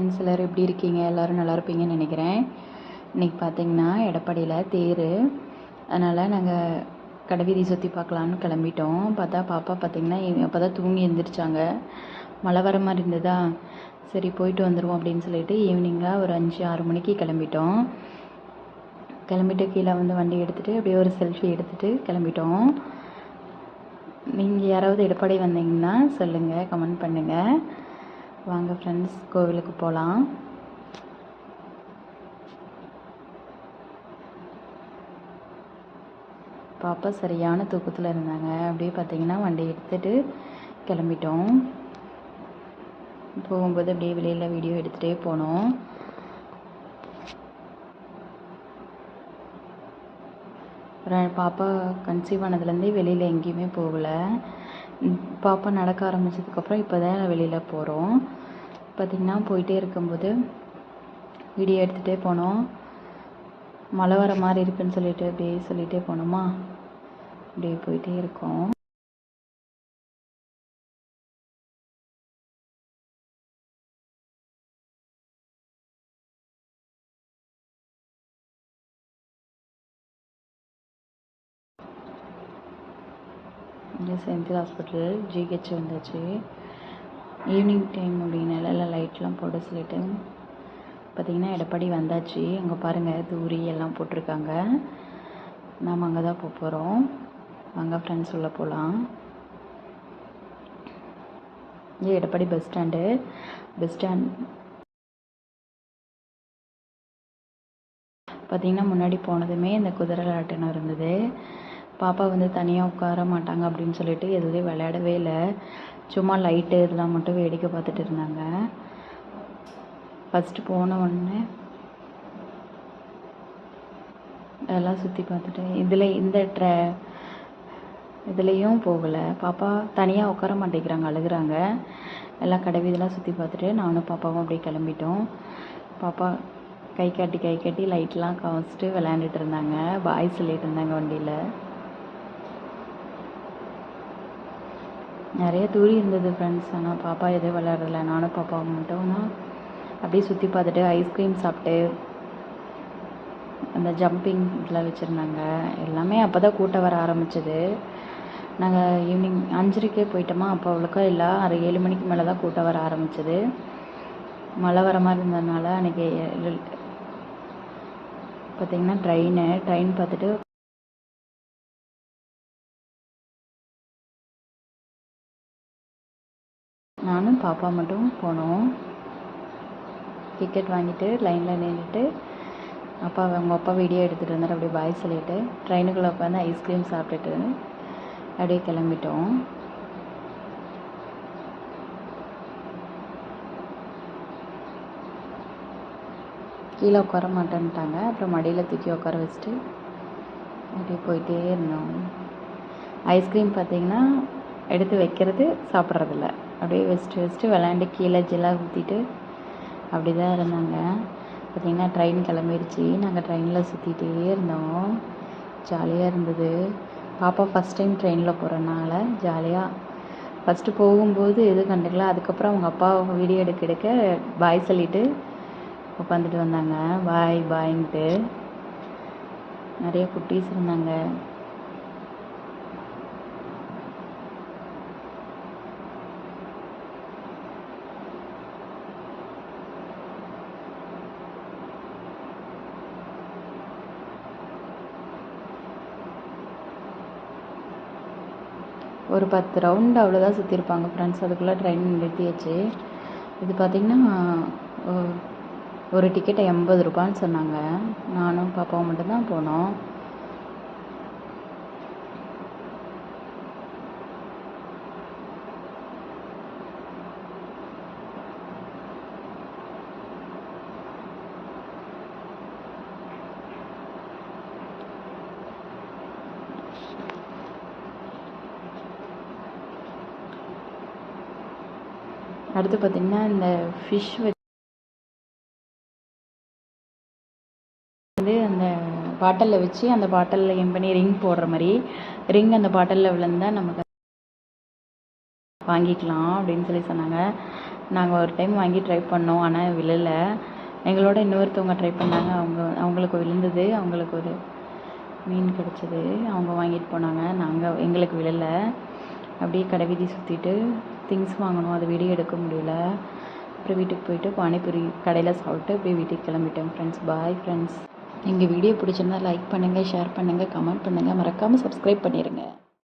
Friends, எல்லோரும் எப்படி இருக்கீங்க? எல்லோரும் நல்லா இருப்பீங்கன்னு நினைக்கிறேன். இன்றைக்கி பார்த்திங்கன்னா எடப்பாடியில் தேர், அதனால் நாங்கள் கடைவீதி சுற்றி பார்க்கலான்னு கிளம்பிட்டோம். பார்த்தா பாப்பா பார்த்திங்கன்னா அப்போ தான் தூங்கி எழுந்திரிச்சாங்க. மழை வர மாதிரி இருந்ததா, சரி போயிட்டு வந்துடுவோம் அப்படின்னு சொல்லிட்டு ஈவினிங்காக ஒரு 5-6 மணிக்கு கிளம்பிட்டோம். கிளம்பிட்டு கீழே வந்து வண்டி எடுத்துகிட்டு அப்படியே ஒரு செல்ஃபி எடுத்துகிட்டு கிளம்பிட்டோம். நீங்கள் யாராவது எடப்பாடி வந்தீங்கன்னா சொல்லுங்கள், கமெண்ட் பண்ணுங்கள். வாங்க ஃப்ரெண்ட்ஸ், கோவிலுக்கு போகலாம். பாப்பா சரியான தூக்கத்தில் இருந்தாங்க. அப்படியே பார்த்தீங்கன்னா வண்டி எடுத்துகிட்டு கிளம்பிட்டோம். போகும்போது அப்படியே வெளியில் வீடியோ எடுத்துகிட்டே போனோம். பாப்பா கன்சீவ் ஆனதுலேருந்தே வெளியில் எங்கேயுமே போகலை. பாப்பா நடக்க ஆரம்பித்ததுக்கப்புறம் இப்போ தான் வெளியில் போகிறோம். பார்த்திங்கன்னா போயிட்டே இருக்கும்போது வீடியோ எடுத்துகிட்டே போனோம். மழை வர மாதிரி இருக்குன்னு சொல்லிட்டு அப்படியே சொல்லிகிட்டே போனோமா, அப்படியே போயிட்டே இருக்கோம். இங்கே செந்தில் ஹாஸ்பிட்டல் ஜிஹெச் வந்தாச்சு. ஈவினிங் டைம் அப்படின்னால எல்லாம் லைட்லாம் போட சொல்லிட்டு பார்த்திங்கன்னா எடப்பாடி வந்தாச்சு. அங்கே பாருங்கள் தூரி எல்லாம் போட்டிருக்காங்க. நாம் அங்கே தான் போக போகிறோம். வாங்க ஃப்ரெண்ட்ஸ் உள்ளே போகலாம். இங்கே எடப்பாடி பஸ் ஸ்டாண்ட் பார்த்திங்கன்னா முன்னாடி போனதுமே இந்த குதிரை ராட்டினம் இருந்தது. பாப்பா வந்து தனியாக உட்கார மாட்டாங்க அப்படின்னு சொல்லிட்டு எதுலேயும் விளையாடவே இல்லை. சும்மா லைட்டு இதெல்லாம் மட்டும் வேடிக்கை பார்த்துட்டு இருந்தாங்க. ஃபஸ்ட்டு போன உடனே அதெல்லாம் சுற்றி பார்த்துட்டு இதுலேயும் போகலை. பாப்பா தனியாக உட்கார மாட்டேங்கிறாங்க, அழுகுறாங்க. எல்லாம் கடை வீதெல்லாம் சுற்றி பார்த்துட்டு நானும் பாப்பாவும் அப்படியே கிளம்பிட்டோம். பாப்பா கை காட்டி லைட்லாம் காமிச்சிட்டு விளையாண்டுட்டு இருந்தாங்க. பாய் சொல்லிட்டு இருந்தாங்க. வண்டியில் நிறைய தூரி இருந்தது ஃப்ரெண்ட்ஸ். ஆனால் பாப்பா எதுவும் விளையாடலை. நானும் பாப்பாவும் மட்டும்னா அப்படியே சுற்றி பார்த்துட்டு ஐஸ்கிரீம் சாப்பிட்டு அந்த ஜம்பிங் இதெல்லாம் வச்சுருந்தாங்க. எல்லாமே அப்போ தான் கூட்டம் வர ஆரம்பிச்சது. நாங்கள் ஈவினிங் 5:30 போயிட்டோமா, அப்போ அவ்வளோக்கா இல்லை. 7 மணிக்கு மேலே தான் கூட்டம் வர ஆரம்பிச்சது. மழை வர மாதிரி இருந்ததுனால அன்றைக்கி பார்த்திங்கன்னா ட்ரெயின் பார்த்துட்டு நானும் பாப்பா மட்டும் போனோம். டிக்கெட் வாங்கிட்டு லைனில் நின்றுட்டு அவங்க அப்பா வீடியோ எடுத்துகிட்டு இருந்தார். அப்படியே பாய் சொல்லிவிட்டு ட்ரெயினுக்குள்ளே உட்காந்து ஐஸ்கிரீம் சாப்பிட்டுட்டு அப்படியே கிளம்பிட்டோம். கீழே உட்கார மாட்டேன்ட்டாங்க. அப்புறம் மடியில் தூக்கி உட்கார வச்சுட்டு அப்படியே போயிட்டே இருந்தோம். ஐஸ்கிரீம் பார்த்திங்கன்னா எடுத்து வைக்கிறது, சாப்பிட்றதில்ல. அப்படியே வச்சுட்டு விளையாண்டு கீழே ஜெல்லாக ஊற்றிட்டு அப்படி தான் இருந்தாங்க. பார்த்திங்கன்னா ட்ரெயின் கிளம்பிடுச்சு. நாங்கள் ட்ரெயினில் சுற்றிட்டே இருந்தோம். ஜாலியாக இருந்தது. பாப்பா ஃபஸ்ட் டைம் ட்ரெயினில் போகிறனால ஜாலியாக ஃபஸ்ட்டு போகும்போது எதுவும் கண்டுக்கல. அதுக்கப்புறம் அவங்க அப்பா வீடியோ எடுக்க பாய் சொல்லிவிட்டு உட்காந்துட்டு வந்தாங்க. பாய்ன்ட்டு நிறைய குட்டீஸ் இருந்தாங்க. ஒரு 10 ரவுண்டு அவ்வளோதான் சுற்றிருப்பாங்க ஃப்ரெண்ட்ஸ். அதுக்குள்ளே ட்ரெயின் நிறுத்தியாச்சு. இது பார்த்திங்கன்னா ஒரு டிக்கெட்டை 80 ரூபான்னு சொன்னாங்க. நானும் பாப்பாவும் மட்டும்தான் போனோம். அடுத்து பார்த்திங்கன்னா இந்த ஃபிஷ் வந்து அந்த பாட்டிலில் வச்சு அந்த பாட்டிலில் எம் பண்ணி ரிங் போடுற மாதிரி ரிங் அந்த பாட்டிலில் விழுந்தால் நமக்கு வாங்கிக்கலாம் அப்படின்னு சொல்லி சொன்னாங்க. நாங்கள் ஒரு டைம் வாங்கி ட்ரை பண்ணோம், ஆனால் விழலை. எங்களோட இன்னொருத்தவங்க ட்ரை பண்ணாங்க, அவங்களுக்கு விழுந்தது. அவங்களுக்கு ஒரு மீன் கிடச்சிது, அவங்க வாங்கிட்டு போனாங்க. எங்களுக்கு விழலை. அப்படியே கடை வீதி சுற்றிட்டு திங்ஸ் வாங்கணும், அது வீடியோ எடுக்க முடியல. அப்புறம் வீட்டுக்கு போயிட்டு பானிபூரி கடையில் சாப்பிட்டு அப்படியே வீட்டுக்கு கிளம்பிட்டோம் ஃப்ரெண்ட்ஸ். Bye friends. எங்கள் வீடியோ பிடிச்சிருந்தா லைக் பண்ணுங்கள், ஷேர் பண்ணுங்கள், கமெண்ட் பண்ணுங்கள், மறக்காமல் சப்ஸ்கிரைப் பண்ணிடுங்க.